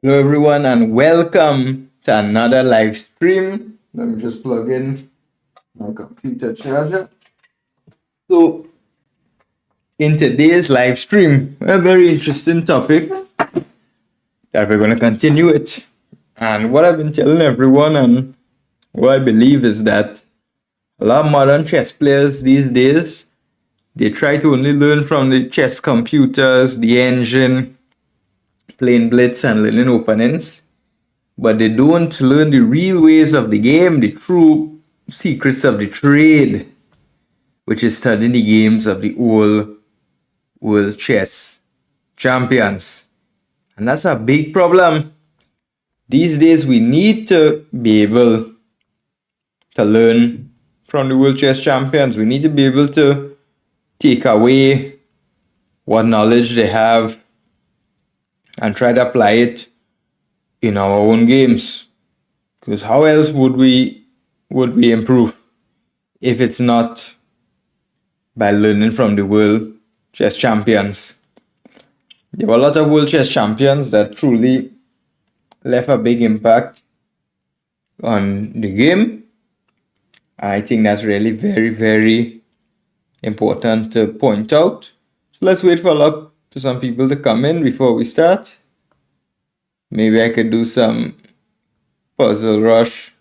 Hello, everyone, and welcome to another live stream. Let me just plug in my computer charger. So, in today's live stream, a very interesting topic that we're going to continue it. And what I've been telling everyone, and what I believe, is that a lot of modern chess players these days, they try to only learn from the chess computers, the engine, playing blitz and learning openings, but they don't learn the real ways of the game, the true secrets of the trade, which is studying the games of the old world chess champions. And that's a big problem. These days, we need to be able to learn from the world chess champions. We need to be able to take away what knowledge they have and try to apply it in our own games. Because how else would we improve if it's not by learning from the world chess champions? There were a lot of world chess champions that truly left a big impact on the game. I think that's really very, very important to point out. So let's wait for some people to come in before we start. Maybe I could do some puzzle rush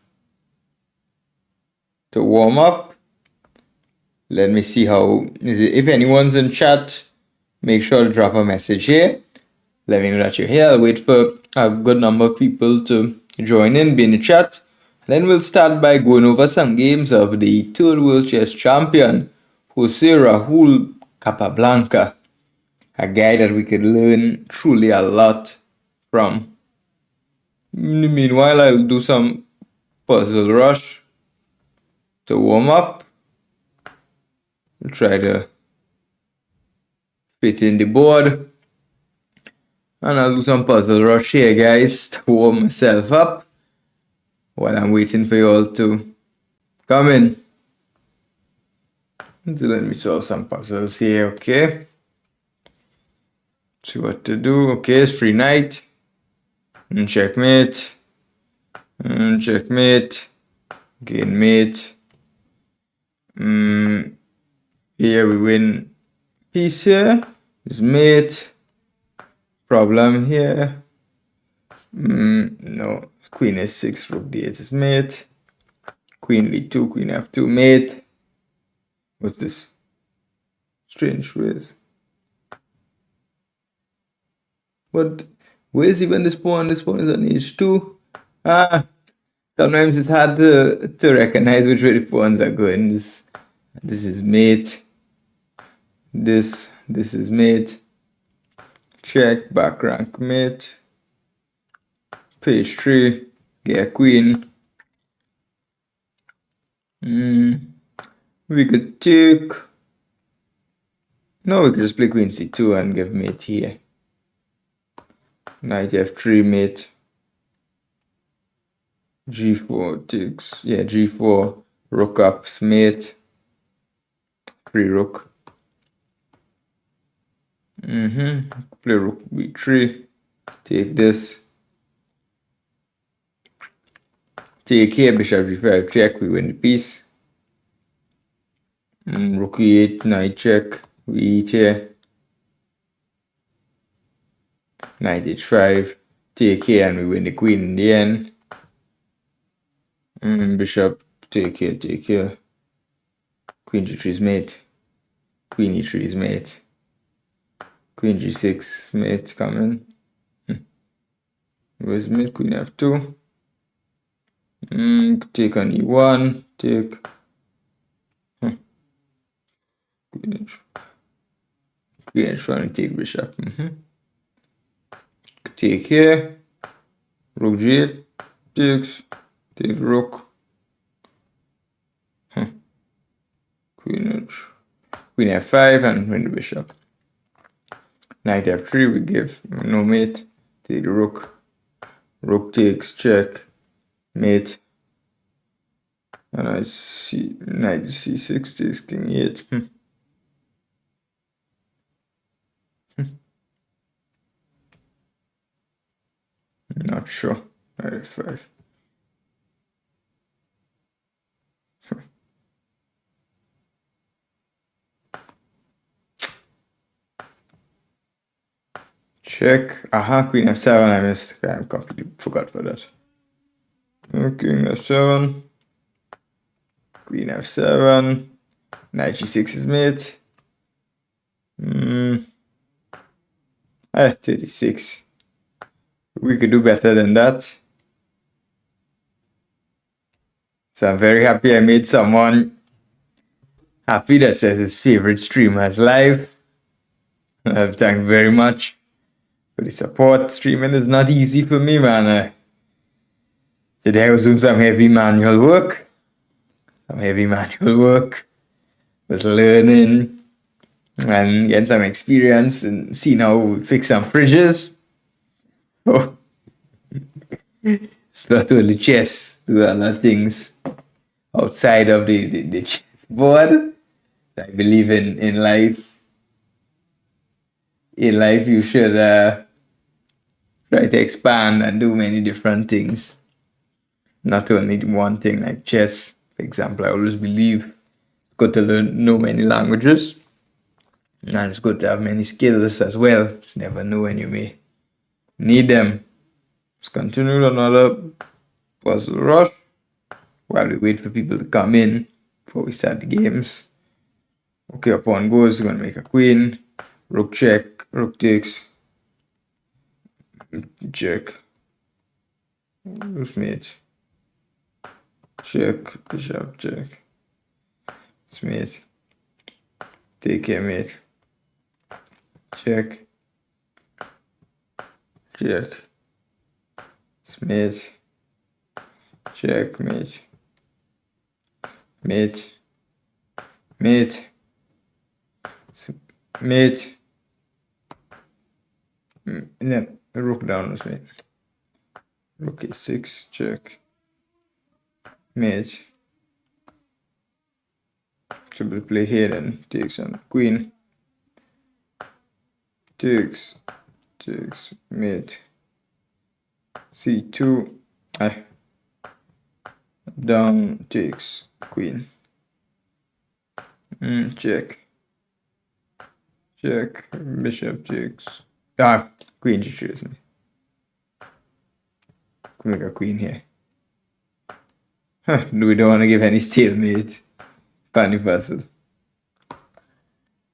to warm up. Let me see how is it. If anyone's in chat, make sure to drop a message here. Let me know that you're here. I'll wait for a good number of people to join in, be in the chat. Then we'll start by going over some games of the third world chess champion, Jose Raul Capablanca, a guy that we could learn truly a lot from. Meanwhile, I'll do some puzzle rush to warm up. We'll try to fit in the board. And I'll do some puzzle rush here, guys, to warm myself up while I'm waiting for you all to come in. So let me solve some puzzles here, okay? See what to do. Okay, it's free knight. And checkmate. And checkmate. Gain mate. Here we win piece here. Is mate. Problem here. No. Queen s6, rook d8 is mate. Queen d2, queen f2, mate. What's this? Strange ways. But where's even this pawn? This pawn is on h2. Sometimes it's hard to recognize which way the pawns are going. This is mate. This is mate. Check, back rank mate. Page 3, get queen. We could take. No, we could just play queen c2 and give mate here. Knight f3 mate. g4 takes. Yeah, g4. Rook up mate. Free rook. Play rook b3. Take this. Take here, bishop g5 check, we win the piece. Rook e8, knight check, we eat here. Knight h5, take here, and we win the queen in the end. Bishop, take here. Queen g3 is mate. Queen e3 is mate. Queen g6 mate coming. Where's mate? Queen f2. Take on e1, take. Queen h1, take bishop. Take here. Rook g8, takes. Take rook. Queen f5 and win the bishop. Knight f3, we give no mate. Take the rook. Rook takes, check. Mate. And I see knight c6 takes king e8. Not sure. 5. Check. Aha, Queen F7. I missed. I completely forgot for that. King F7. Queen F7. Knight G6 is made. 36. We could do better than that. So I'm very happy I made someone happy that says his favorite streamer is live. Thank you very much for the support. Streaming is not easy for me, man. Today I was doing some heavy manual work. Was learning and getting some experience and seeing how we fix some fridges. Oh. It's not only chess, do a lot of things outside of the chessboard. I believe in life. In life, you should try to expand and do many different things. Not only one thing like chess. For example, I always believe it's good to know many languages. And it's good to have many skills as well. Just never know when you may need them. Let's continue another puzzle rush while we wait for people to come in before we start the games. Okay, pawn goes, we're going to make a queen. Rook check, rook takes. Check. Who's mate? Check, bishop, check. It's mate. Take care, mate. Check. Check. It's mate. Check, mate. Mate. Mate. Mate. No, rook down was mate. Rook a6, check. Mate. Should we play here then? Takes on queen. Takes. Mate. C2. Down takes queen. Check. Check. Bishop takes. Queen just shows me. Make a queen here. We don't want to give any stalemate. Funny puzzle.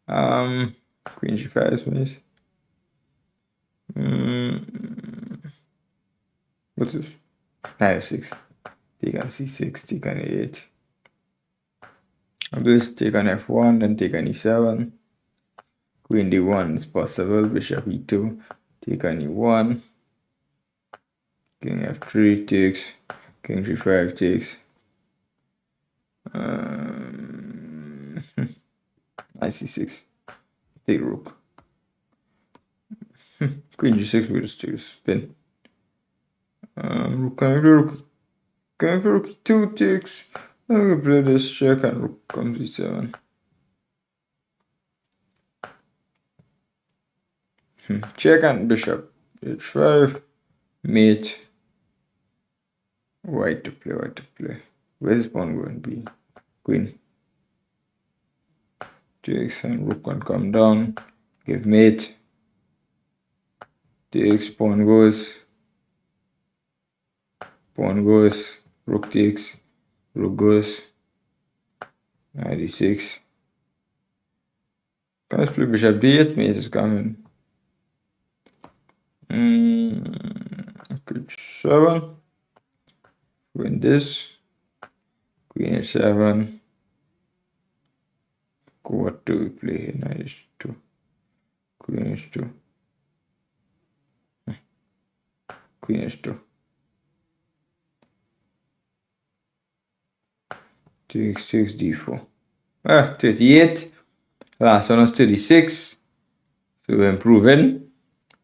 Queen g5, please. What's this? Knight f6. Take on c6, take on e8. I'll just take on f1, then take on e7. Queen d1 is possible. Bishop e2. Take on e1. King f3 takes. King g5 takes. Knight c6. Take rook. Queen g6, we just take a spin. Rook coming to rook. Coming for rook 2 takes. I'm gonna play this check and rook comes e7. Check and bishop h5. Mate. White to play. Where's this pawn going to be? Queen. Takes and rook can come down. Give mate. Takes, pawn goes. Pawn goes. Rook takes. Rook goes. Knight d6. Can't play bishop d8. Mate is coming. Queen 7. Win this. Queen h7. What do we play here? Knight h2. Queen h2. Queen h2. Takes d4. 38. Last one was 36. So we're improving.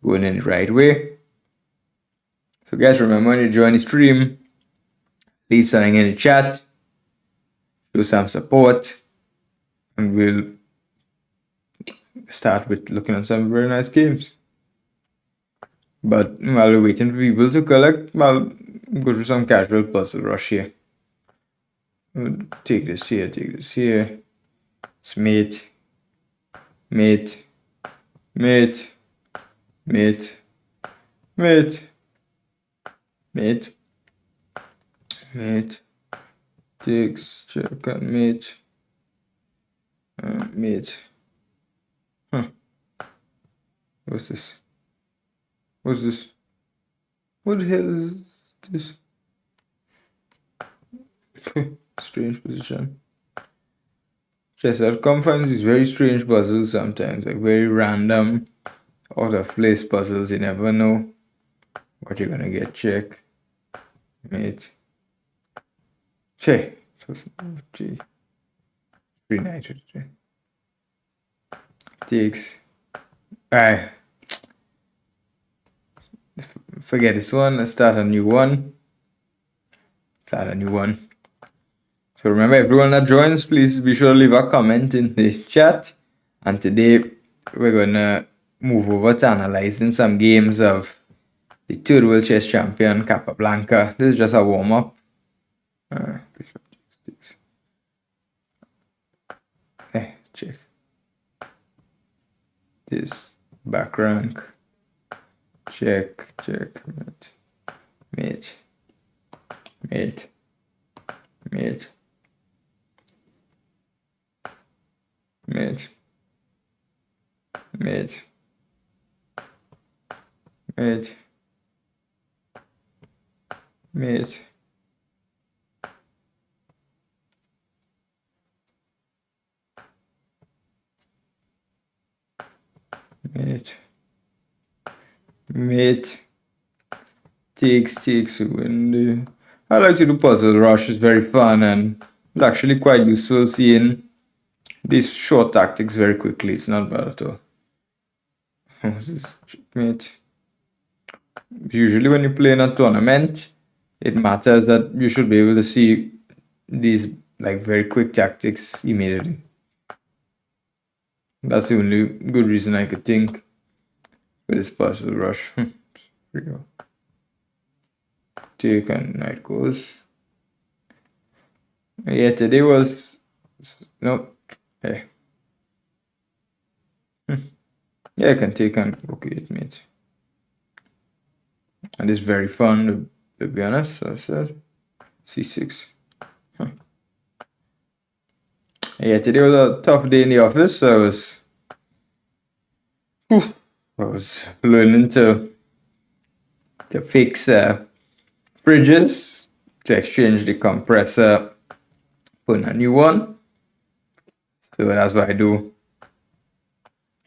Going in the right way. So guys, remember when you join the stream, leave something in the chat. Show some support. And we'll start with looking at some very nice games. But while we're waiting for people to collect, I'll go through some casual puzzle rush here. Take this here, take this here. It's mate, mate, mate, mate, mate, mate, mate, takes, check and mate, mate. Huh. What's this? What's this? What the hell is this? Strange position. Chess.com finds these very strange puzzles sometimes, like very random, out of place puzzles. You never know what you're gonna get. Check. Mate. Check. G. 393. Takes. Alright. Forget this one. Let's start a new one. Start a new one. So remember, everyone that joins, please be sure to leave a comment in the chat. And today we're gonna move over to analyzing some games of the third world chess champion Capablanca. This is just a warm-up. Check. This back rank. Check, check, mate, mate, mate, mate, mate, mate, mate, mate, mate, takes when I like to do puzzle rush. It's very fun and it's actually quite useful seeing these short tactics very quickly. It's not bad at all. What's this? Checkmate. Usually when you play in a tournament, it matters that you should be able to see these like very quick tactics immediately. That's the only good reason I could think for this puzzle rush. Take and knight goes. Yeah, today was no. Hey. Yeah, I can take and okay, mate. And it's very fun to be honest. I said c6. Yeah, today was a tough day in the office. So I was learning to fix fridges, to exchange the compressor, put in a new one. So that's what I do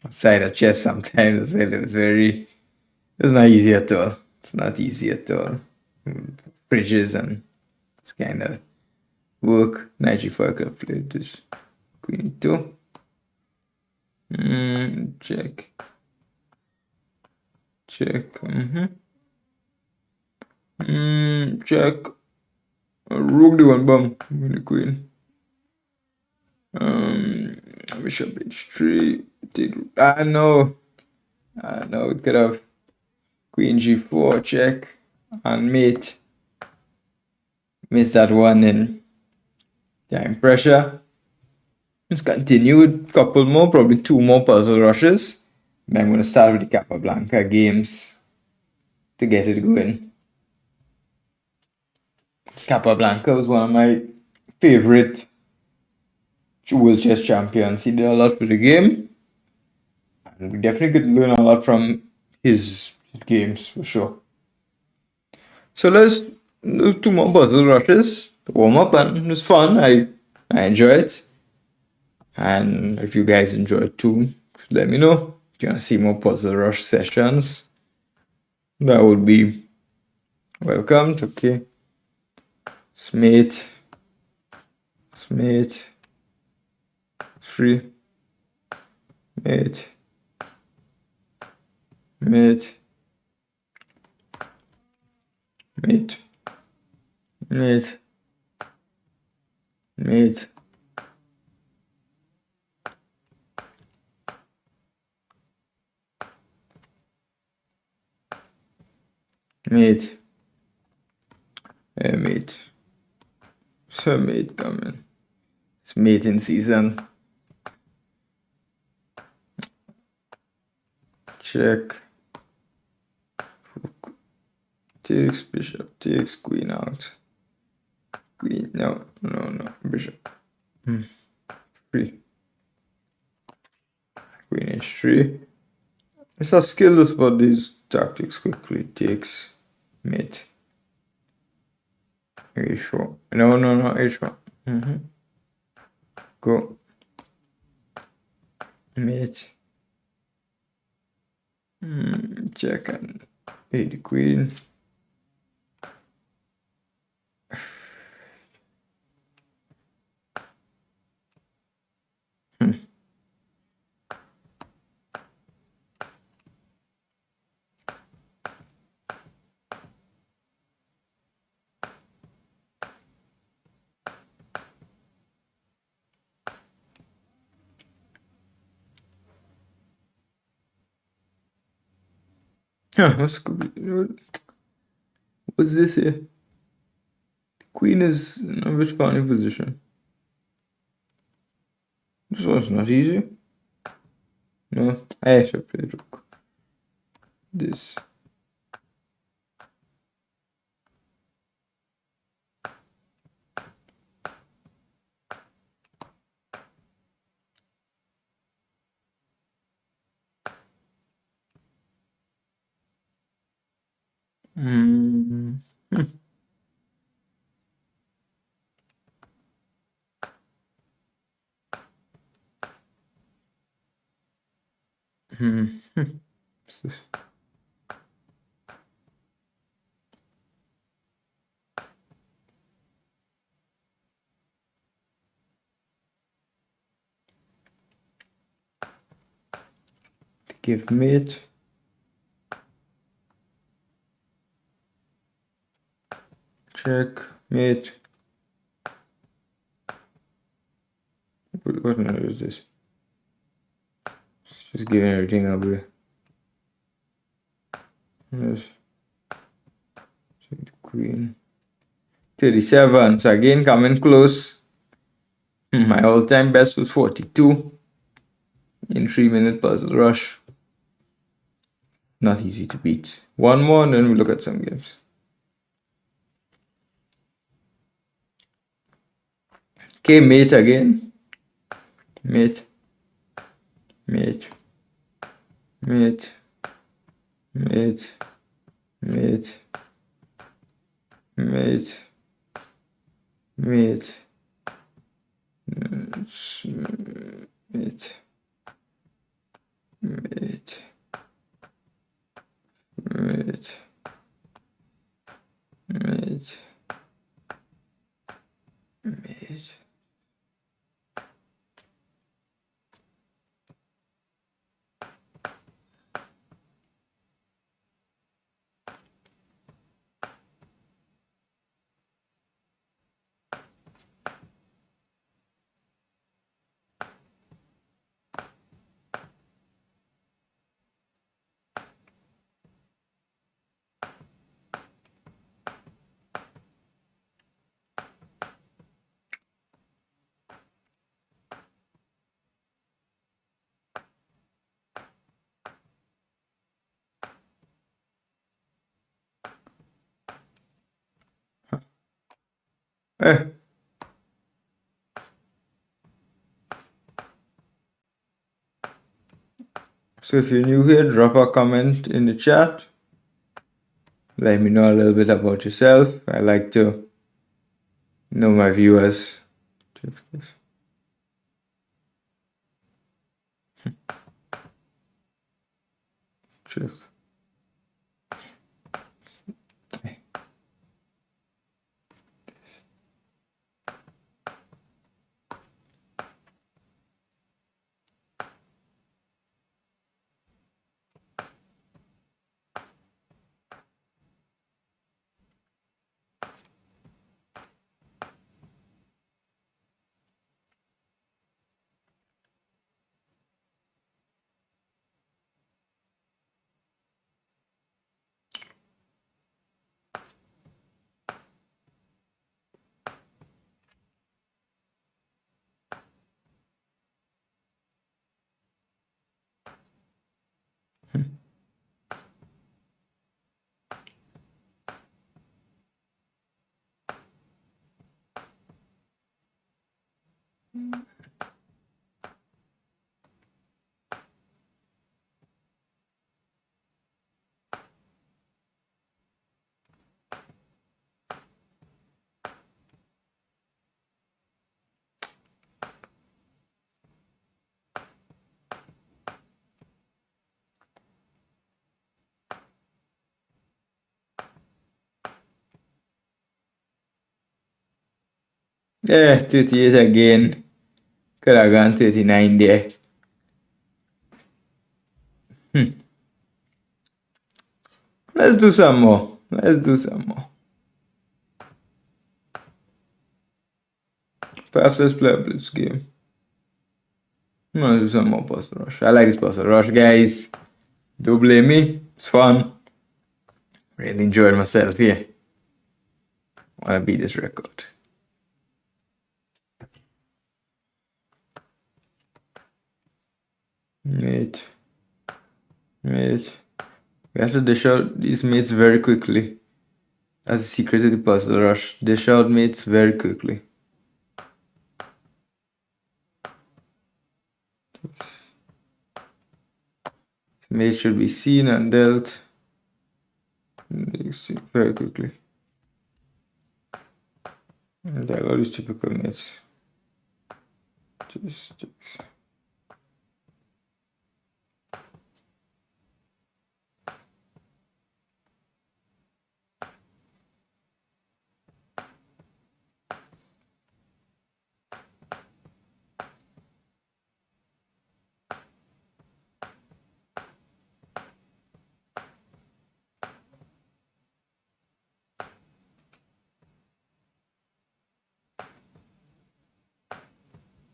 outside of chess sometimes as well. It's not easy at all. It's not easy at all. Fridges and it's kind of work. Knight g4, I could have played this. Queen e2. Check. Check. Check. Rook d1 bum. Win the queen. Bishop h3. I know it could have queen g4 check and mate. Missed that one in time pressure. Let's continue with a couple more, probably 2 more puzzle rushes. Then I'm going to start with the Capablanca games to get it going. Capablanca was one of my favorite world chess champions. He did a lot for the game. And we definitely could learn a lot from his games for sure. So let's do 2 more puzzle rushes to warm up, and it was fun. I enjoyed it. And if you guys enjoyed too, let me know. If you want to see more puzzle rush sessions, that would be welcomed. Okay. Smith. 3. Mate. Mate. Mate. Mate. Mate. Mate. Hey, mate. So, mate, coming. It's mating season. Check. Takes bishop. Takes queen out. Queen. No. Bishop. Free. Queen h3. It's a skill to spot these tactics quickly. Takes mate. H4. No, H1. Go. Mate. Check and pay the queen. What's this here? Queen is in a which pawn position? This one's not easy. No, I should play rook. This. Give mate. Check mate. What number is this? Just giving everything away. Yes. Queen. 37. So again, coming close. My all-time best was 42 in 3-minute puzzle rush. Not easy to beat. One more, and then we look at some games. Okay, mate again. Mate. Mate. Mate. Mate. Mate. Mate. Mate. Mate. Mate. Mate. Mate. Mate. Eh. So if you're new here, drop a comment in the chat. Let me know a little bit about yourself. I like to know my viewers. Check. Yeah, 38 again. Could have gone 39 there. Let's do some more. Let's do some more. Perhaps let's play a blitz game. I'm gonna do some more puzzle rush. I like this puzzle rush, guys. Don't blame me. It's fun. Really enjoyed myself here. Wanna beat this record. Mate. Mate. We have to dish out these mates very quickly. That's the secret of the puzzle rush. Dish out mates very quickly. Mates should be seen and dealt very quickly. And there are all these typical mates. Just.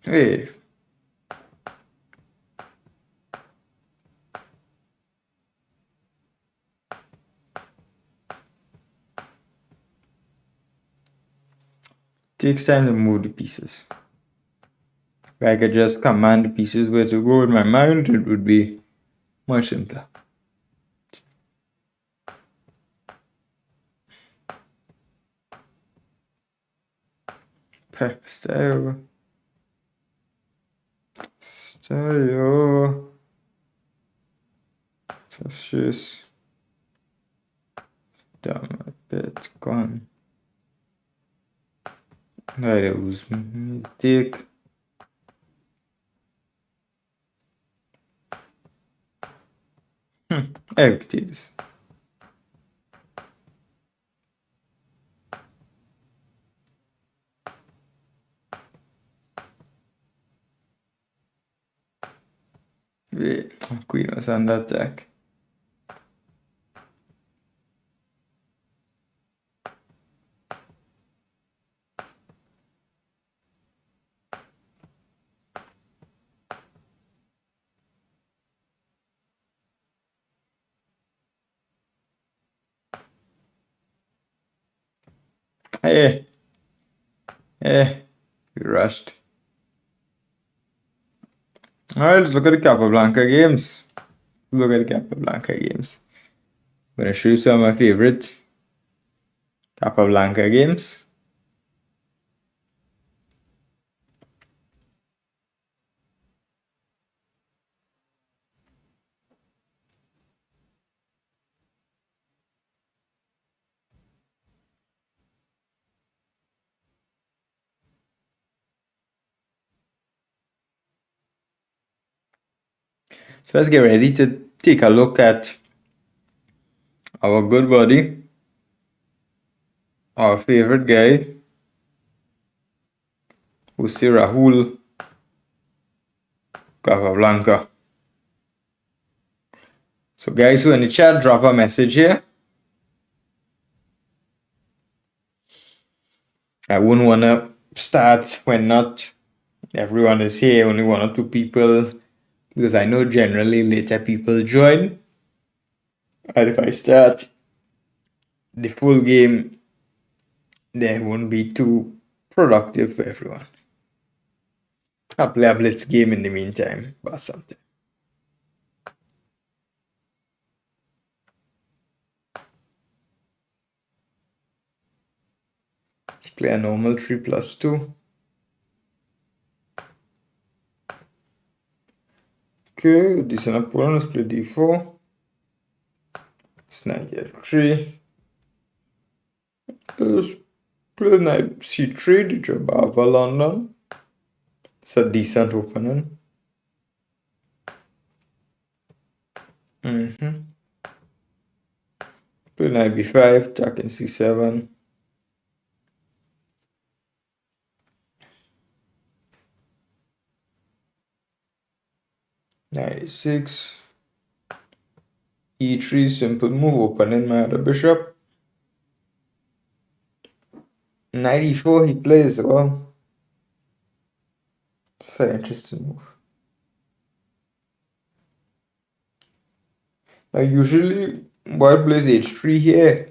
Hey. Takes time to move the pieces. If I could just command the pieces where to go in my mind, it would be much simpler. Pep stereo. Stereo. Fascist. Damn, bit gone. There was take. Empties. Wait, Queen was under attack. Hey, hey, we rushed. Alright, let's look at the Capablanca games. Look at the Capablanca games. I'm gonna show you some of my favorite Capablanca games. So let's get ready to take a look at our good buddy, our favorite guy, Jose Rahul Capablanca. So guys who in the chat, drop a message here. I wouldn't want to start when not everyone is here, only one or two people, because I know generally later people join. And if I start the full game, then it won't be too productive for everyone. I'll play a blitz game in the meantime, or something. Let's play a normal 3+2. Okay, decent opponent, let's play d4. It's knight f3. Let's play knight c3, the Jabava London. It's a decent opponent. Play knight b5, attacking c7. 96. E3, simple move, opening my other bishop. 94, he plays. Well, it's an interesting move. Now, usually, white plays H3 here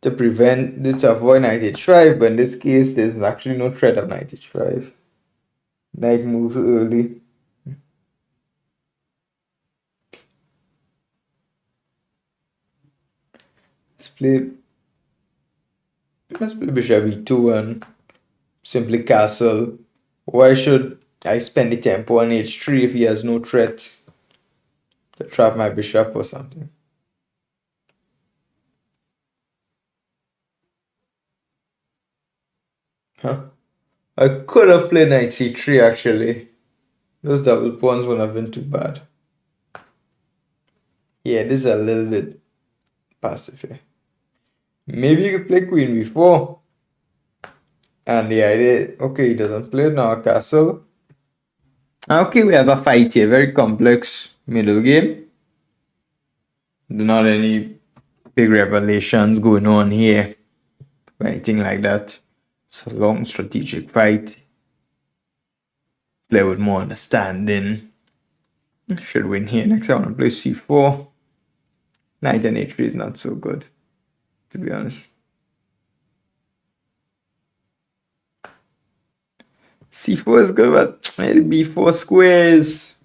to prevent this to avoid knight H5, but in this case, there's actually no threat of knight H5. Knight moves early. Let's play bishop E2 and simply castle. Why should I spend the tempo on H3 if he has no threat to trap my bishop or something? Huh? I could have played knight C3 actually. Those double pawns wouldn't have been too bad. Yeah, this is a little bit passive here. Maybe you could play queen b4. And the idea, okay, he doesn't play now, castle. Okay, we have a fight here, very complex middle game. Not any big revelations going on here or anything like that. It's a long strategic fight. Play with more understanding. Should win here. Next I want to play c4. Knight and h3 is not so good, to be honest. c4 is good, but maybe b4 squares.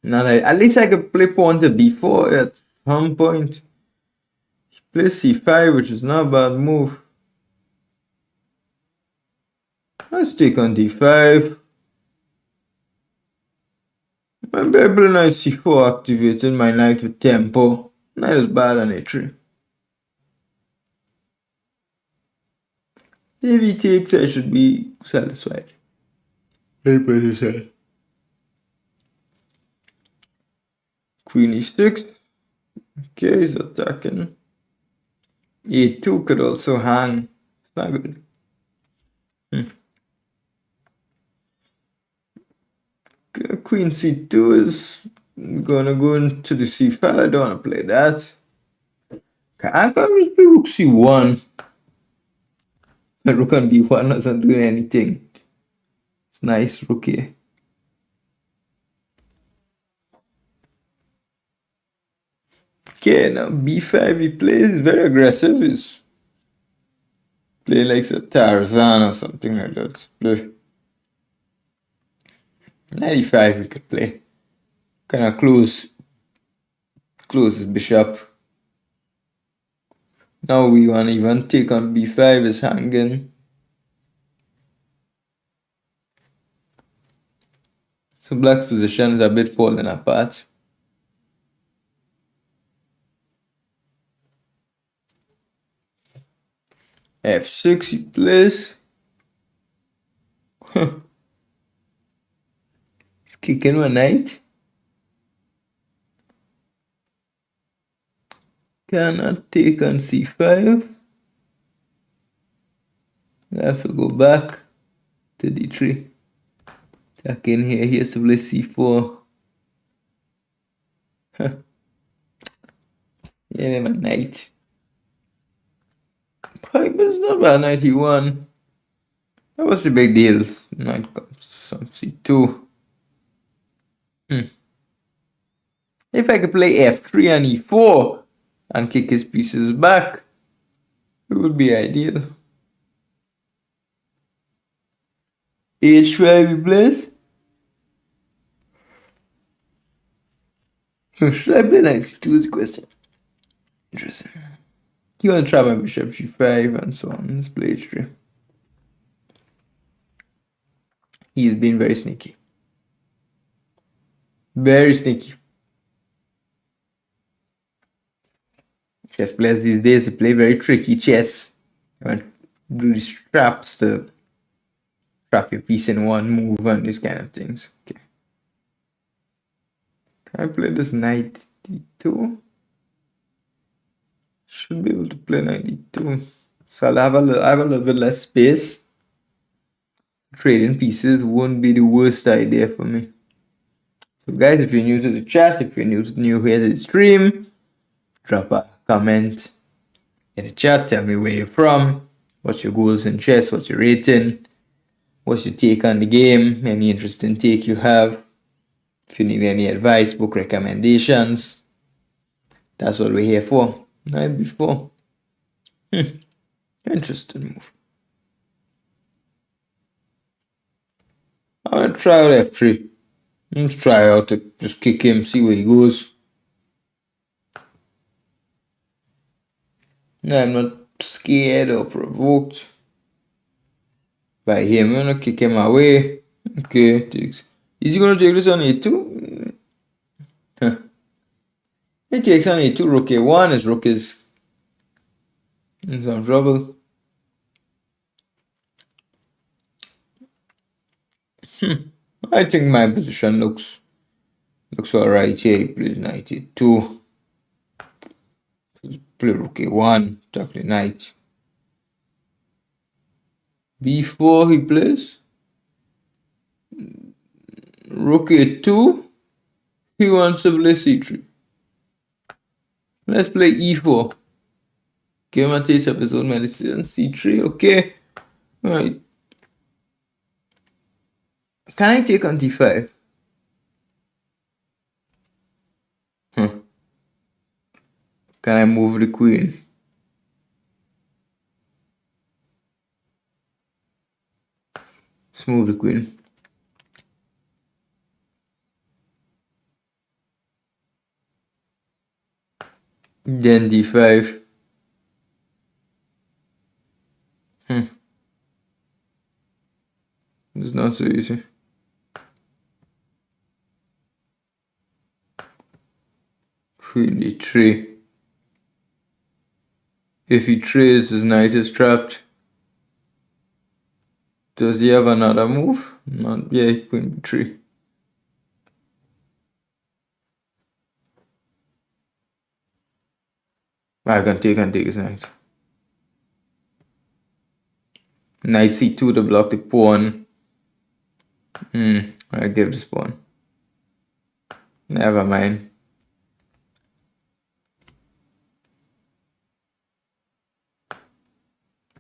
Not at least I could play pawn to b4 at some point. Play c5, which is not a bad move. Let's take on d5. Maybe I play knight c4, activating my knight with tempo. Knight is bad on a3. If he takes, I should be satisfied. Very position. Queen e6. Okay, he's attacking. a2 could also hang. It's not good. Queen c2 is gonna go into the c5. I don't want to play that. I probably play rook c1. The rook on b1 doesn't do anything. It's nice rook here. Okay, now b5 he plays very aggressive. He's playing like a Tarzan or something like that. Let's play 95 we could play. Kind of close his bishop. Now we want to even take on b5 is hanging. So black's position is a bit falling apart. f6 he plays. He's kicking my knight. Cannot take on c5. I have to go back to d3. Attack in here. He has to play c4. Yeah, my knight. But it's not bad. Knight e1. That was the big deal. Knight comes some c2. If I could play f3 and e4 and kick his pieces back, it would be ideal. h5 he plays. Should I play knight c2 is the question. Interesting. You want to try my bishop g5 and so on. Let's play h3. He's been very sneaky. Very sneaky. Chess players these days, they play very tricky chess. You do these traps to trap your piece in one move and these kind of things. Okay. Can I play this knight d2? Should be able to play knight d2. So I have a little bit less space. Trading pieces won't be the worst idea for me. So guys, if you're new to the chat, if you're new here to the stream, drop a comment in the chat. Tell me where you're from, what's your goals in chess, what's your rating, what's your take on the game, any interesting take you have. If you need any advice, book recommendations, that's what we're here for. Night before. Interesting move. I'm gonna try out F3. Let's try out to just kick him, see where he goes. No, I'm not scared or provoked by him. I'm gonna kick him away. Okay, takes. Is he gonna take this on A2? Huh. He takes on A2, rook A1. His rook is in some trouble. I think my position looks alright here. He plays knight A2. Play rook A1, attack the knight. B4 he plays. Rook A2. He wants to play C3. Let's play E4. Give him a taste of his own medicine. C3, okay. Alright. Can I take on D5? Can I move the queen? Let's move the queen. Then D5. It's not so easy. Queen D3. If he trades, his knight is trapped. Does he have another move? Not, yeah, queen B3. I can take his knight. Knight C2 to block the pawn. I give this pawn. Never mind.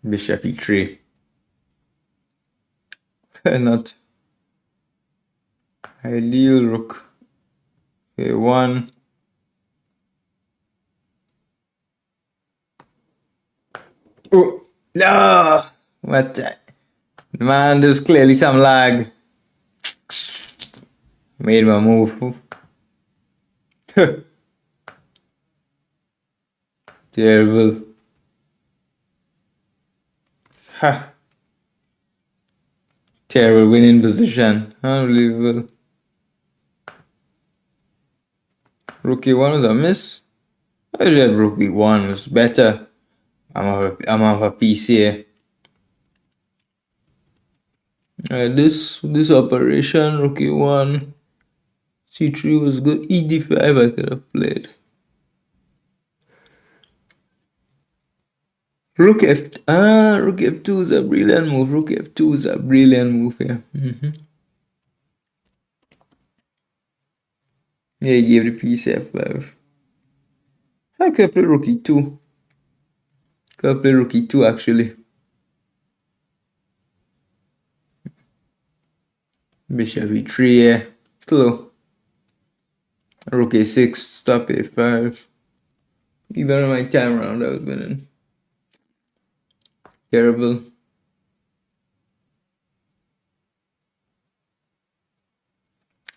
Bishop E3. Not ideal. Rook A1. Oh no! What? Man, there's clearly some lag. Made my move. Terrible. Ha. Terrible winning position. Unbelievable. Rook A1 was a miss. I read Rook B1 was better. I'm off a piece here. This operation, Rook A1, C3 was good. E5 I could have played. Rook F2 is a brilliant move. Rook F2 is a brilliant move here. Yeah, he gave the piece F5. I could play Rook E2. Could play Rook E2 actually. Bishop E3 here. Slow. Rook A6, stop A5. Even on my time round I was winning. Terrible.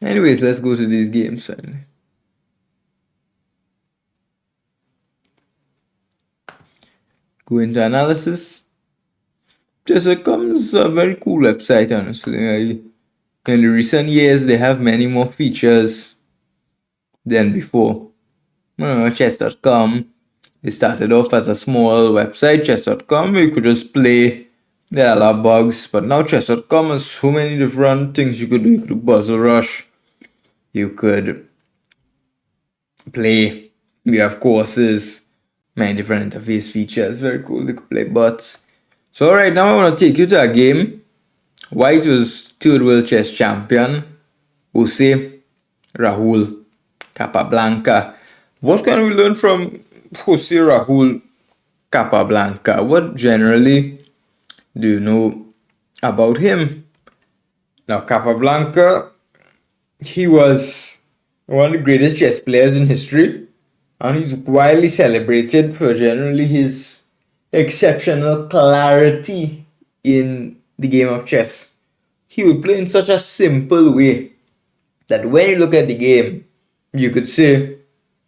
Anyways, let's go to these games finally. Go into analysis. Chess.com is a very cool website, honestly. In the recent years, they have many more features than before. Chess.com, they started off as a small website, chess.com, you could just play. There are a lot of bugs, but now chess.com has so many different things you could do. You could do puzzle rush, you could play, you have courses, many different interface features, very cool. You could play bots. So right now I want to take you to a game. White was third world chess champion, Ose, Rahul Capablanca. What can we learn from Jose Rahul Capablanca? What generally do you know about him? Now, Capablanca, he was one of the greatest chess players in history, and he's widely celebrated for generally his exceptional clarity in the game of chess. He would play in such a simple way that when you look at the game, you could say,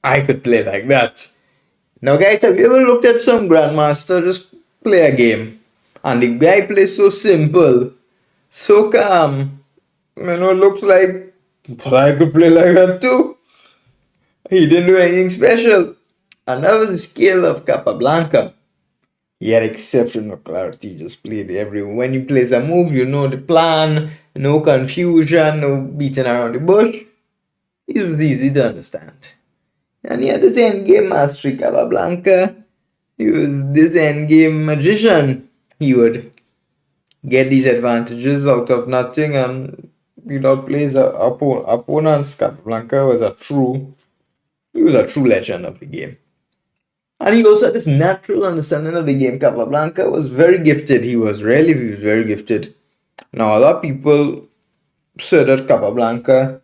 I could play like that. Now, guys, have you ever looked at some grandmaster just play a game? And the guy plays so simple, so calm. Looks like, but I could play like that too. He didn't do anything special. And that was the skill of Capablanca. He had exceptional clarity, he just played every when he plays a move, you know the plan, no confusion, no beating around the bush. It was easy to understand. And he had this endgame mastery, Capablanca. He was this endgame magician. He would get these advantages out of nothing and without plays opponents. Capablanca was he was a true legend of the game. And he also had this natural understanding of the game. Capablanca was very gifted. He was very gifted. Now, a lot of people said that Capablanca,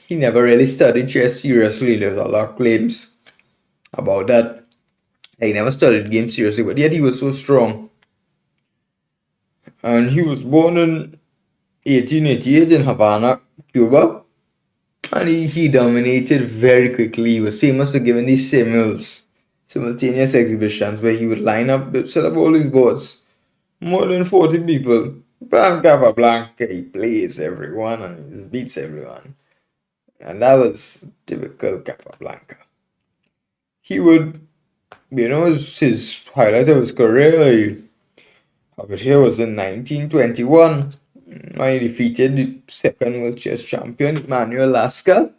he never really studied chess seriously. There's a lot of claims about that. He never studied games seriously, but yet he was so strong. And he was born in 1888 in Havana, Cuba. And he dominated very quickly. He was famous for giving these simultaneous exhibitions where he would set up all these boards. More than 40 people. But Capablanca, he plays everyone and he beats everyone. And that was typical Capablanca. He would, his highlight of his career, I have it here, was in 1921 when he defeated the second world chess champion, Emanuel Lasca.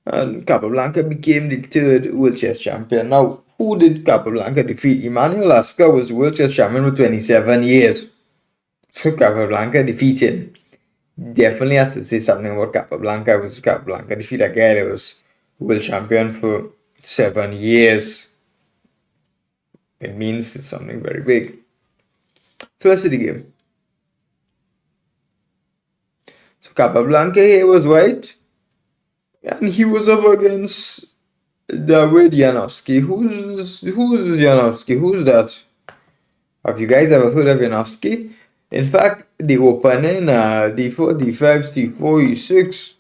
And Capablanca became the third world chess champion. Now, who did Capablanca defeat? Emanuel Lasca was the world chess champion for 27 years. So Capablanca defeated. Definitely has to say something about Capablanca. Capablanca defeated a guy that was world champion for 7 years. It means it's something very big. So let's see the game. So Capablanca here was white. And he was up against David Yanofsky. Who's Yanofsky? Who's that? Have you guys ever heard of Yanofsky? In fact, the opening d4, d5, c4, e6,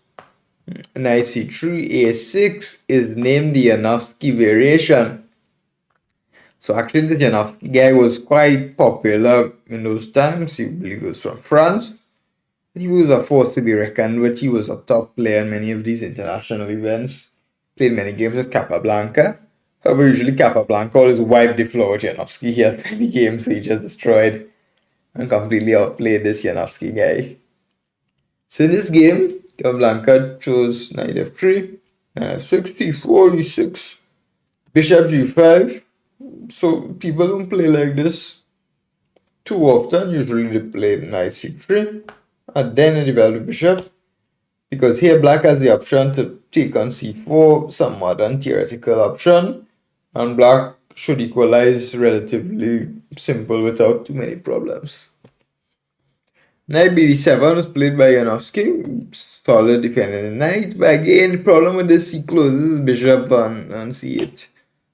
knight c3, a6 is named the Yanofsky variation. So actually, the Yanofsky guy was quite popular in those times. He believe he was from France. He was a force to be reckoned with. He was a top player in many of these international events. Played many games with Capablanca. However, usually Capablanca always wiped the floor with Yanofsky. He has many games, so he just destroyed and completely outplayed this Yanofsky guy. So in this game, Capablanca chose knight f3, knight f6, d4, e6, bishop g5. So people don't play like this too often. Usually they play knight c3 and then they develop bishop, because here black has the option to take on c4, some modern theoretical option, and black should equalize relatively simple without too many problems. Knight bd7 was played by Yanofsky, solid defending the knight, but again the problem with this, he closes bishop on c8.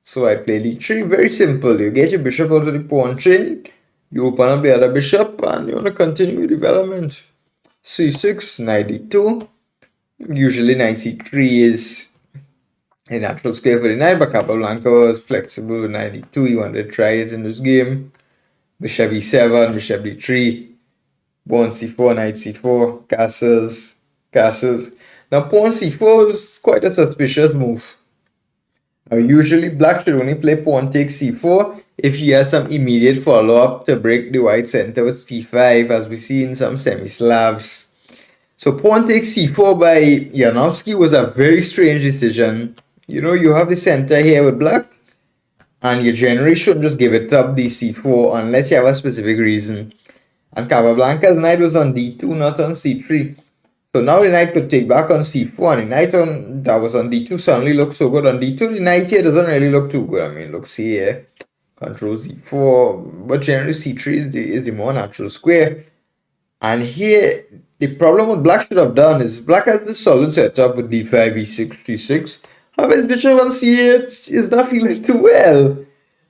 So I play d3, very simple. You get your bishop out of the pawn chain, you open up the other bishop, and you want to continue development. c6, knight d2. Usually knight c3 is a natural square for the knight, but Capablanca was flexible with knight d2. He wanted to try it in this game. Bishop e7, bishop d3, pawn c4, knight c4, castles. Now pawn c4 is quite a suspicious move. Now usually black should only play pawn takes c4 if he has some immediate follow-up to break the white center with c5, as we see in some semi-Slavs. So pawn takes c4 by Yanofsky was a very strange decision. You have the center here with black, and you generally shouldn't just give it up d4 unless you have a specific reason. And Capablanca's knight was on d2, not on c3. So now the knight could take back on c4, and the knight on that was on d2 suddenly looks so good. On d2, the knight here doesn't really look too good. I mean, looks here, control c4, but generally c3 is the more natural square. And here, the problem what black should have done is black has this solid setup with d5, e6, c6. However, his bishop on c8 is not feeling too well.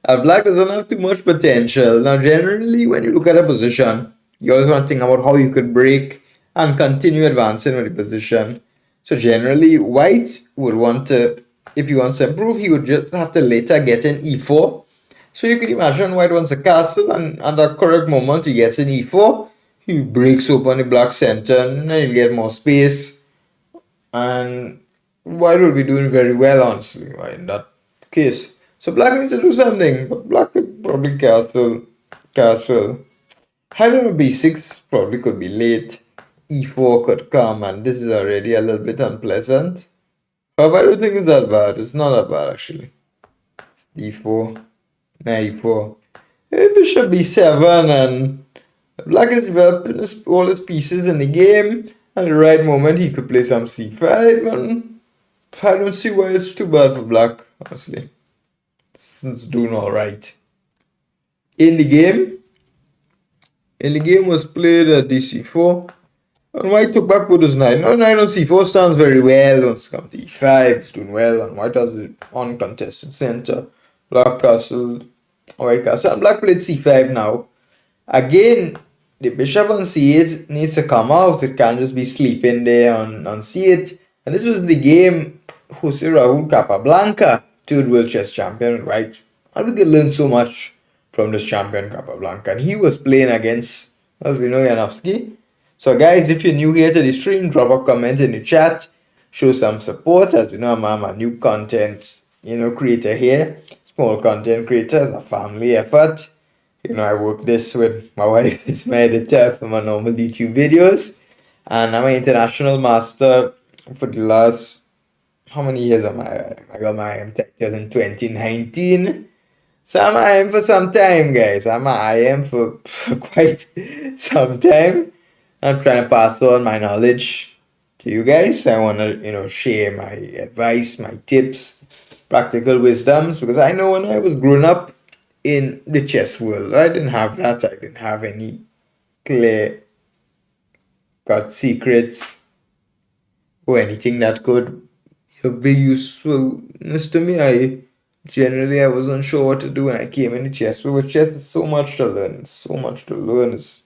And black doesn't have too much potential. Now, generally, when you look at a position, you always want to think about how you could break and continue advancing with the position. So generally, white would want to, if he wants to improve, he would just have to later get in e4. So you could imagine white wants a castle, and at that correct moment, he gets in e4. He breaks open the black center, and then he'll get more space. And white will be doing very well, honestly, right, in that case. So black needs to do something, but black could probably castle. I don't know, b6 probably could be late. e4 could come, and this is already a little bit unpleasant. However, I don't think it's that bad. It's not that bad, actually. It's d4, knight e4. Bishop b7, and black is developing all his pieces in the game. At the right moment, he could play some c5, and I don't see why it's too bad for black, honestly. It's doing alright. In the game was played at dc4, and white took back with his knight. Now knight on c4 stands very well. Once come to e5, it's doing well, and white has the uncontested center. Black castle, white castle, and black played c5 now. Again, the bishop on c8 needs to come out. It can't just be sleeping there on c8. And this was the game Jose Raul Capablanca, third world chess champion, right? And we could learn so much from this champion Capablanca. And he was playing against, as we know, Janowski. So guys, if you're new here to the stream, drop a comment in the chat. Show some support. As we know, I'm a new content, creator here. Small content creator, a family effort. I work this with my wife. It's my editor for my normal YouTube videos. And I'm an international master for the last, how many years am I? I got my IM title in 2019. So I'm IM for some time, guys. I'm IM for quite some time. I'm trying to pass on my knowledge to you guys. I want to, share my advice, my tips, practical wisdoms, because I know when I was growing up in the chess world, I didn't have that. I didn't have any clear cut secrets or anything that could be usefulness to me. I was unsure what to do when I came into chess world. Chess is so much to learn. It's so much to learn. It's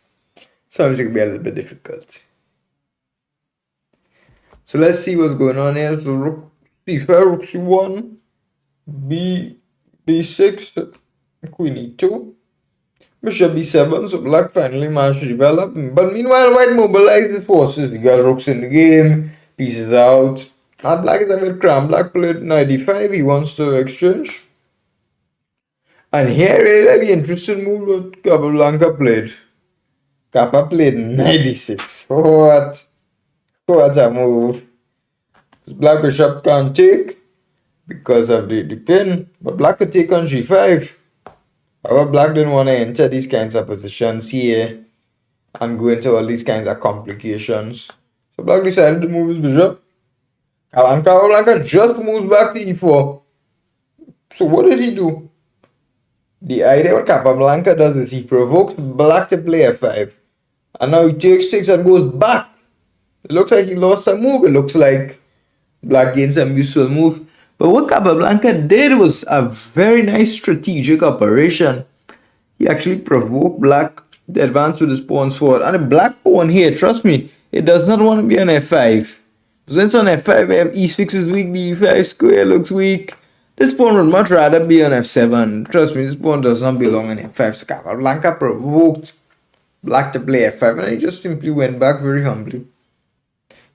sometimes it can be a little bit difficult. So let's see what's going on here. So rook c5, rook c1, b6, queen e2, bishop b7. So black finally managed to develop. But meanwhile, white mobilized his forces. He got rooks in the game, pieces out. And black is a bit cramped. Black played knight d5. He wants to exchange. And here, really interesting move that Capablanca played. Kappa played knight d6. What a move. Black bishop can't take because of the pin, but black could take on g5. However, black didn't want to enter these kinds of positions here and go into all these kinds of complications. So black decided to move his bishop. And Capablanca just moves back to e4. So what did he do? The idea what Capablanca does is he provokes black to play f5. And now he takes and goes back. It looks like he lost a move. It looks like black gained some useful move. But what Capablanca did was a very nice strategic operation. He actually provoked black to advance with his pawns forward. And the black pawn here, trust me, it does not want to be on f5. Because when it's on f5, we have e6 is weak, the e5 square looks weak. This pawn would much rather be on f7. Trust me, this pawn does not belong on f5. So Capablanca provoked black to play f5, and he just simply went back very humbly.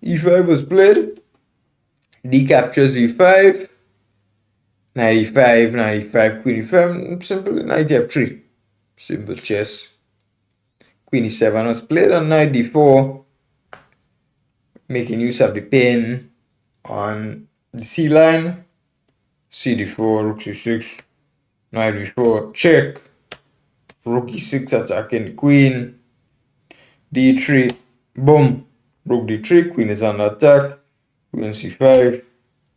e5 was played. D captures e5. Knight e5, knight e5, queen e5, simple knight f3. Simple chess. Queen e7 was played on knight d4, making use of the pin on the c line. C d4, rook c6, knight b4, check. Rook e6 attacking the queen. d3, boom. Rook d3, queen is under attack. Queen c5,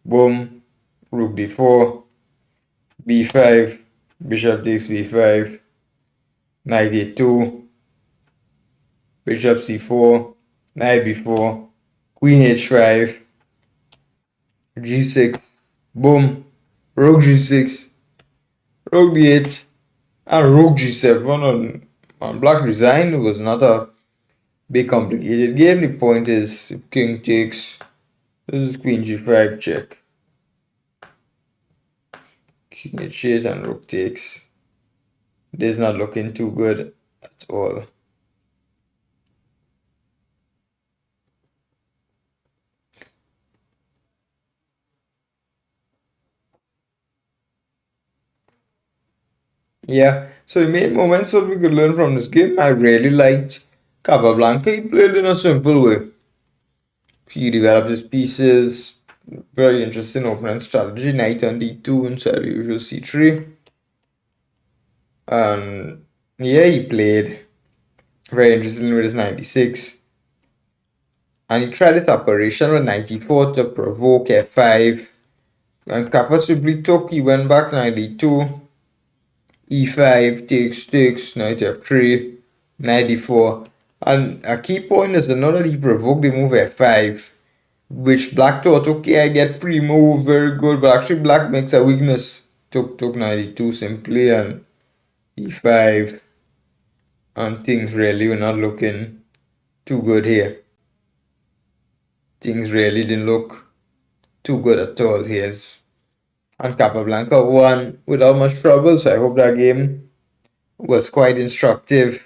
boom. Rook d4, b5, bishop takes b5, knight a2, bishop c4, knight b4, queen h5, g6, boom. Rook g6, rook d8, and rook g7 on black resign. It was not a big complicated game. The point is if king takes, this is queen g5 check. King h8 and rook takes. This is not looking too good at all. Yeah, so the main moments that we could learn from this game, I really liked Capablanca. He played in a simple way. He developed his pieces, very interesting opening strategy, knight on d2 instead of usual c3. And yeah, he played very interesting with his 96. And he tried this operation with 94 to provoke f5. And Kappa simply took, he went back 92. E5 takes knight f3, knight d4. And a key point is to know that he provoked the move f5, which black thought, okay, I get free move, very good, but actually black makes a weakness. Took knight e2 simply, and e5, and things really were not looking too good here. Things really didn't look too good at all here. And Capablanca won without much trouble, so I hope that game was quite instructive.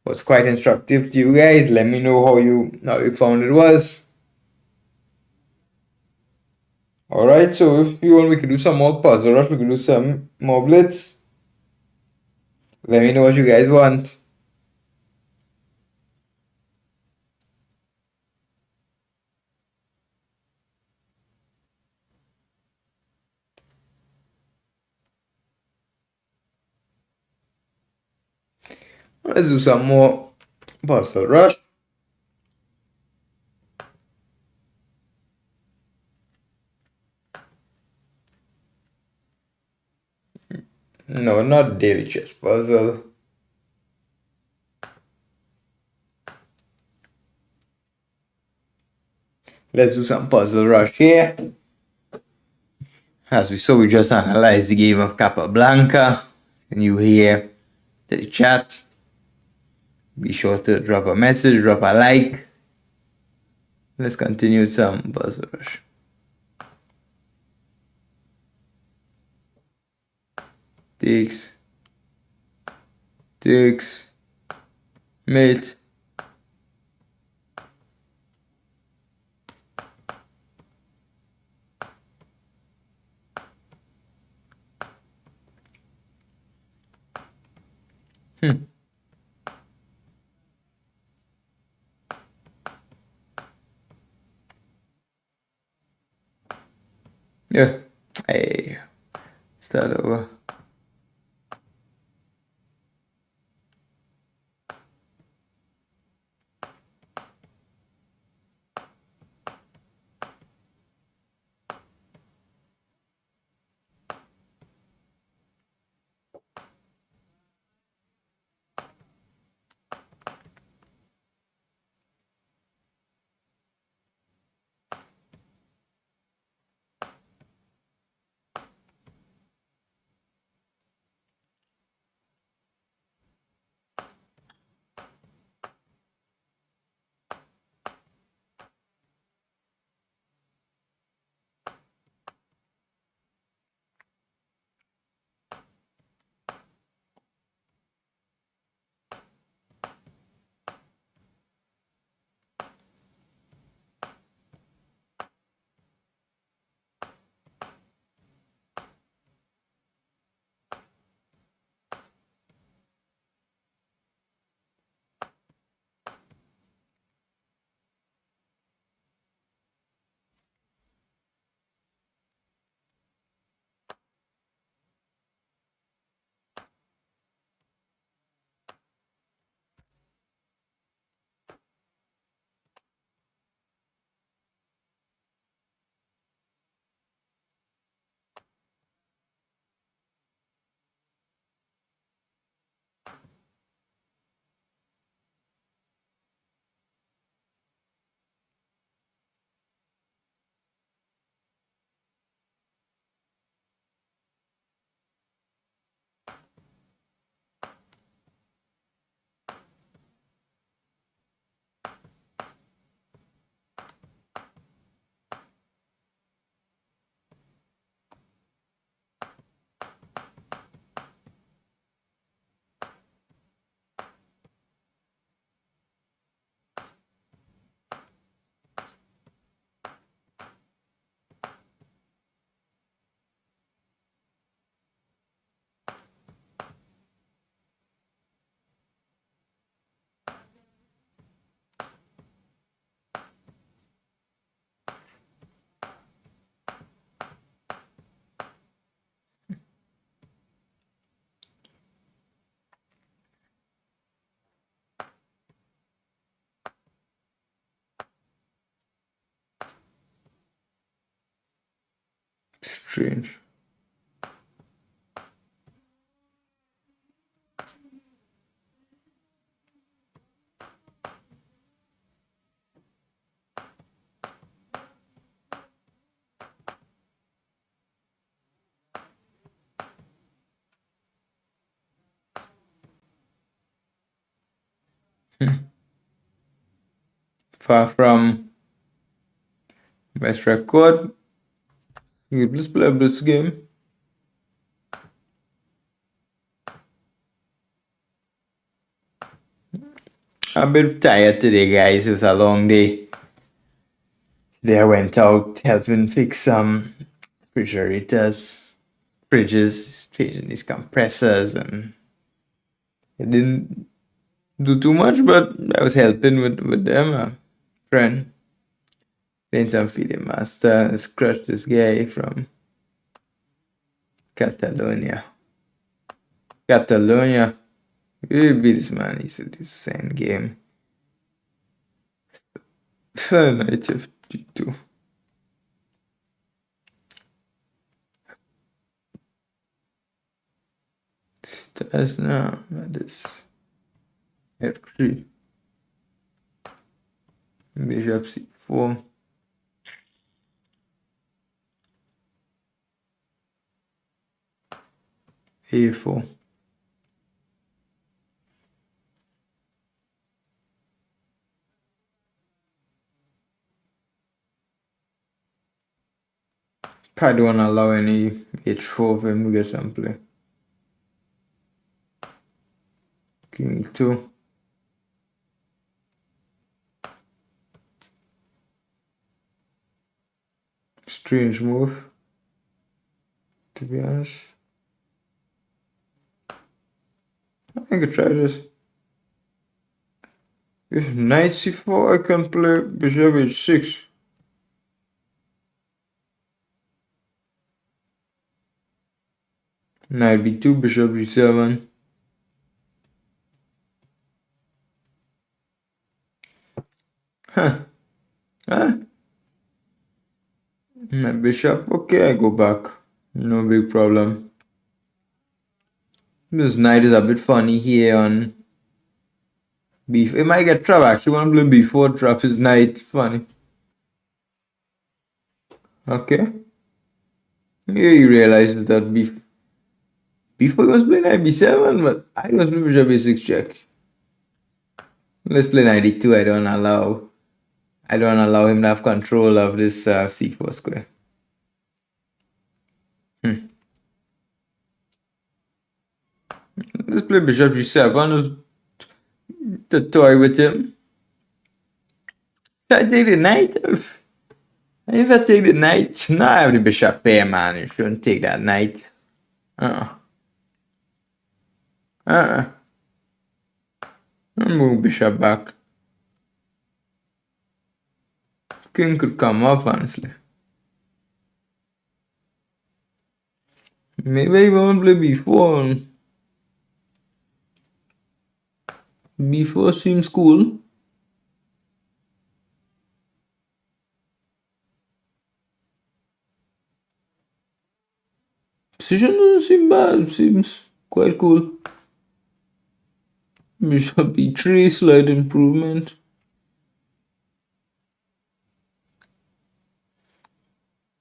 To you guys. Let me know how you found it was. Alright, so if you want we could do some more puzzle rush, we could do some more blitz. Let me know what you guys want. Let's do some more puzzle rush. No, not daily chess puzzle. Let's do some puzzle rush here. As we saw, we just analyzed the game of Capablanca. And you here to the chat. Be sure to drop a message, drop a like. Let's continue some puzzle rush. Takes, mate. Yeah. Hey. Start over. strange. Far from best record. Let's play this game. I'm a bit tired today, guys. It was a long day. Today I went out helping fix some refrigerators, fridges, changing these compressors, and it didn't do too much, but I was helping with them. A friend playing some feeding master. Scratch this guy from Catalonia. Catalonia. We beat this man. He said this same game. Knight F2. Stars now. That is F3. Bishop C4. A4. I don't want to allow any H4 for him to get some play. King E2. Strange move, to be honest. I could try this. If knight c4, I can play bishop h6. Knight b2, bishop g7. Huh. My bishop. Okay, I go back. No big problem. This knight is a bit funny here on b4. It might get trapped. Actually, want to play b4, trap his knight. Funny. Okay. Here he realizes that b4 he was playing knight b7, but I was playing bishop a6 check. Let's play knight e2. I don't allow him to have control of this c4 square. Let's play bishop g7 to toy with him. Should I take the knight? If I take the knight, now I have the bishop pair, man. You shouldn't take that knight. I'll move bishop back. King could come up, honestly. Maybe I won't play b4. b4 seems cool. Position doesn't seem bad. It seems quite cool. Bishop b3, slight improvement.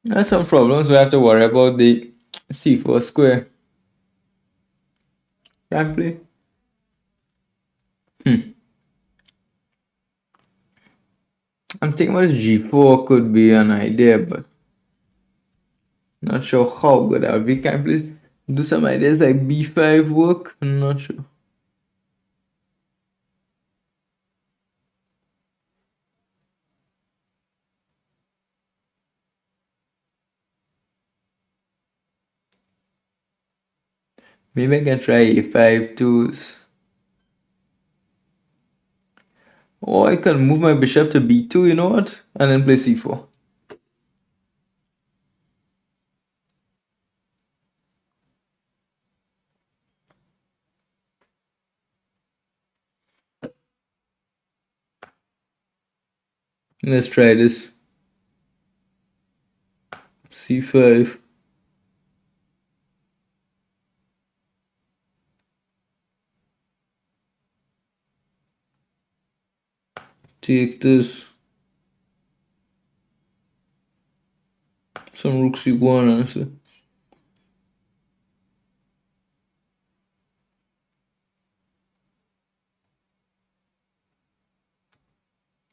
There's some problems we have to worry about the c4 square. Can't play. I'm thinking about g4 could be an idea, but not sure how good that would be. Can't play. Do some ideas like b5 work? I'm not sure. Maybe I can try a5 too. Or I can move my bishop to b2, you know what? And then play c4. Let's try this. c5. Take this. Some rook c1, honestly.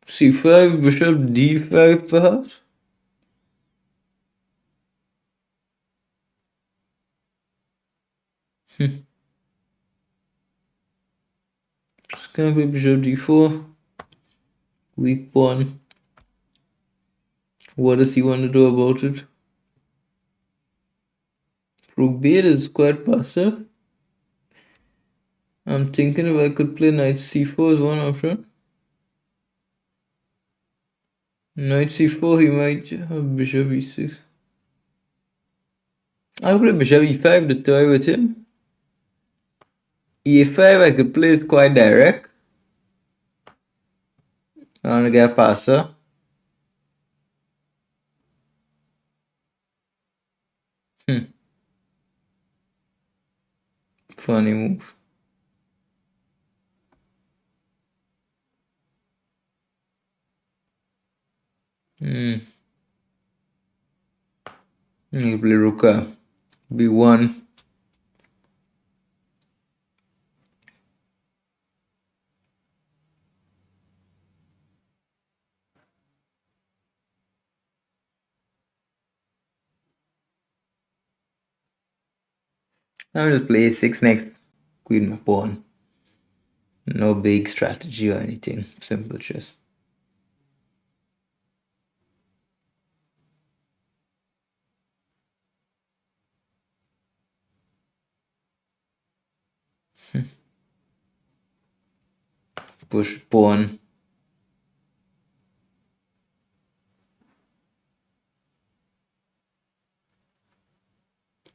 c5, bishop d5, perhaps? Just gonna play bishop d4. Weak pawn. What does he want to do about it? Rook b8 is quite passive. I'm thinking if I could play knight c4 as one option. Knight c4, he might have bishop e6. I'll play bishop e5 to toy with him. e5 I could play is quite direct. I want to get a passer. Funny move. You play rook b1. I'll just play a6 next. Queen my pawn. No big strategy or anything. Simple chess. Push pawn.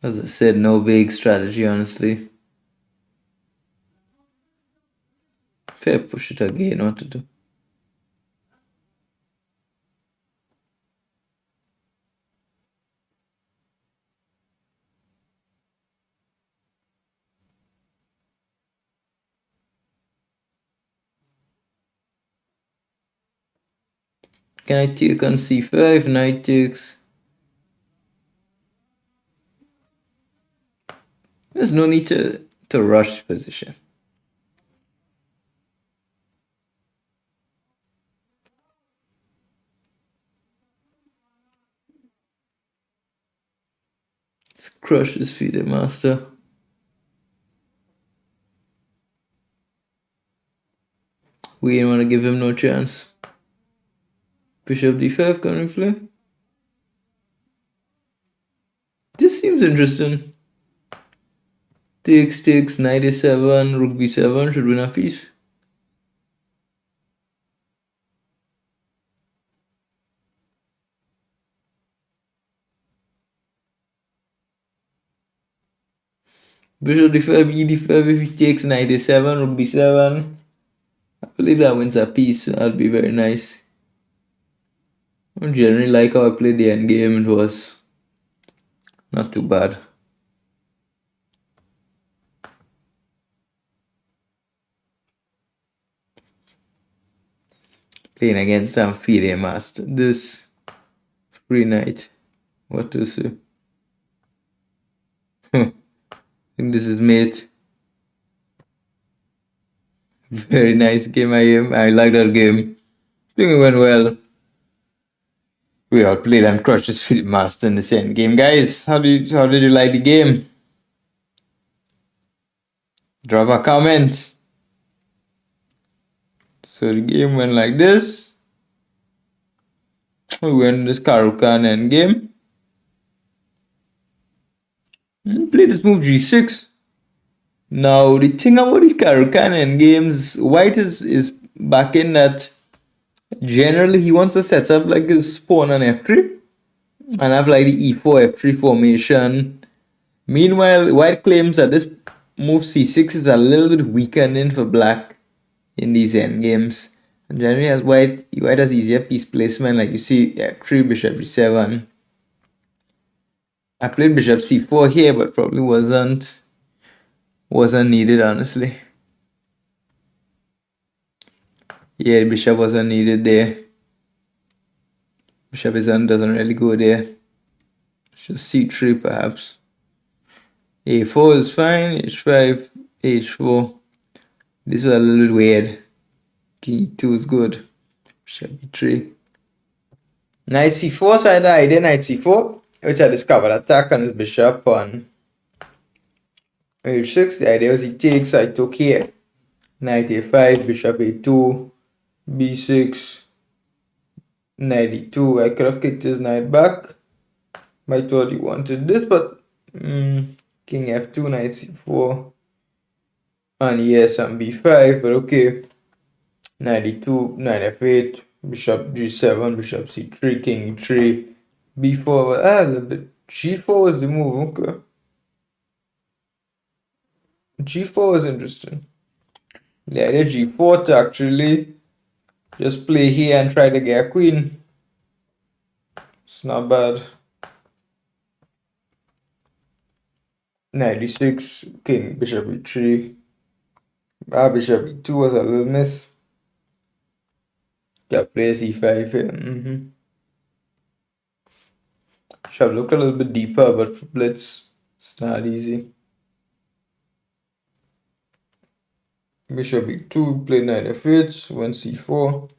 As I said, no big strategy, honestly. Fair push it again, what to do? Can I take on c5? Knight takes. There's no need to rush position. Let's crush this FIDE master. We didn't want to give him no chance. Bishop d5 coming in play. This seems interesting. Takes, knight a7, rook b7 should win a piece. Bishop d5, e d5, if he takes knight a7, rook b7. I believe that wins a piece, so that'd be very nice. I generally like how I played the endgame, it was not too bad. Playing against some FIDE master. This free knight. What to say? I think this is mate. Very nice game I like that game. I think it went well. We all played and crushed this FIDE master in the same game. Guys, how did you like the game? Drop a comment. So the game went like this. We went this Karukan endgame. Play this move g6. Now the thing about these Karukan endgames, White is back in that generally he wants to set up like his pawn on f3 and have like the e4 f3 formation. Meanwhile, White claims that this move c6 is a little bit weakening for Black in these endgames. And generally as White has easier piece placement, like you see f3, bishop e7. I played bishop c4 here, but probably wasn't needed, honestly. Yeah, bishop wasn't needed there. Bishop doesn't really go there. Just c3 perhaps. a4 is fine. h5, h4. This was a little bit weird. King e2 is good. Bishop e3. Knight c4 side I did knight c4, which I discovered attack on his bishop on h6. The idea was he takes, I took here. Knight a5, bishop a2, b6, knight e2. I could have kicked his knight back. I thought he wanted this, but king f2, knight c4, and yes, and b5, but okay. Knight e2, knight f8, bishop g7, bishop c3, king e3, b4. A little bit. g4 was the move, okay. g4 is interesting. The idea g4 to actually just play here and try to get a queen. It's not bad. Knight e6, king, bishop e3. Bishop e2 was a little miss. Yeah, play c5 here. Should have looked a little bit deeper, but for blitz, it's not easy. Bishop e2, play knight f8, went c4.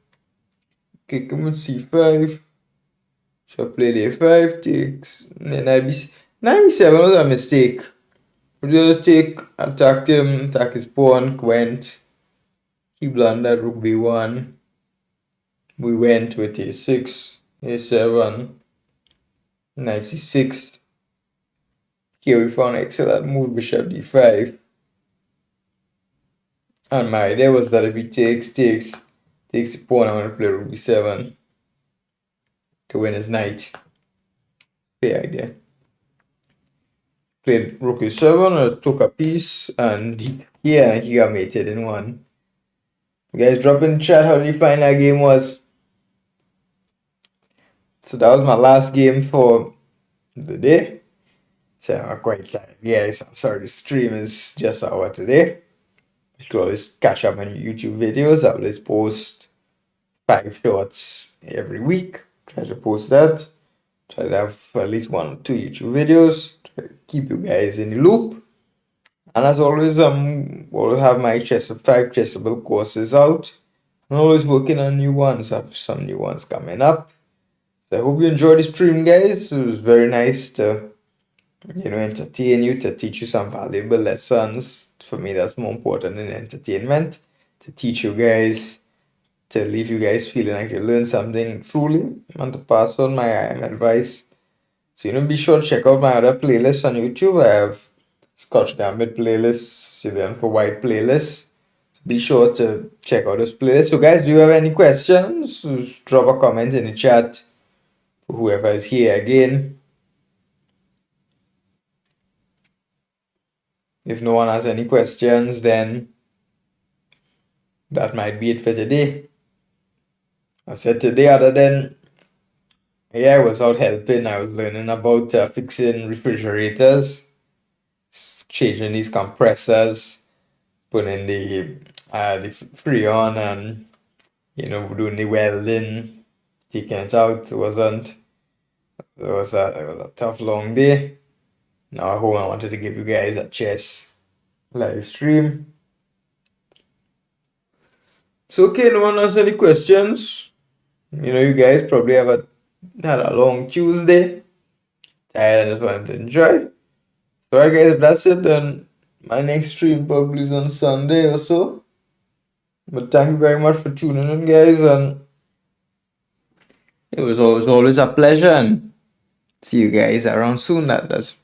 Kick him with c5. Should play a5, takes. Knight b7 was a mistake. We just attack him, attack his pawn, went. He blundered rook b1. We went with a6, a7, knight c6. Here we found excellent move, bishop d5. And my idea was that if he takes the pawn, I'm going to play rook b7 to win his knight. Fair idea. Played rook a7, took a piece, and he got mated in one. You guys drop in the chat how you find that game was. So that was my last game for the day. So I'm quite tired, guys. I'm sorry the stream is just over today. You can always catch up on YouTube videos. I always post 5 shorts every week. Try to post that. Try to have at least 1 or 2 YouTube videos. Try to keep you guys in the loop. And as always, always have my 5 chessable courses out. I'm always working on new ones. I have some new ones coming up. So I hope you enjoyed the stream, guys. It was very nice to entertain you, to teach you some valuable lessons. For me, that's more important than entertainment. To teach you guys, to leave you guys feeling like you learned something truly, and to pass on my advice. So be sure to check out my other playlists on YouTube. I have Scotch Gambit playlists, Cillian for White playlists. Be sure to check out those playlists. So guys, do you have any questions? Drop a comment in the chat for whoever is here again. If no one has any questions, then that might be it for today. I said today, other than, I was out helping. I was learning about fixing refrigerators, changing these compressors, putting the freon, and doing the welding, taking it out. It was a tough long day. Now at home, I wanted to give you guys a chess live stream. So okay, no one has any questions. You guys probably had a long Tuesday. Tired and just wanted to enjoy. So alright guys, if that's it, then my next stream probably is on Sunday or so. But thank you very much for tuning in, guys, and it was always a pleasure, and see you guys around soon. That's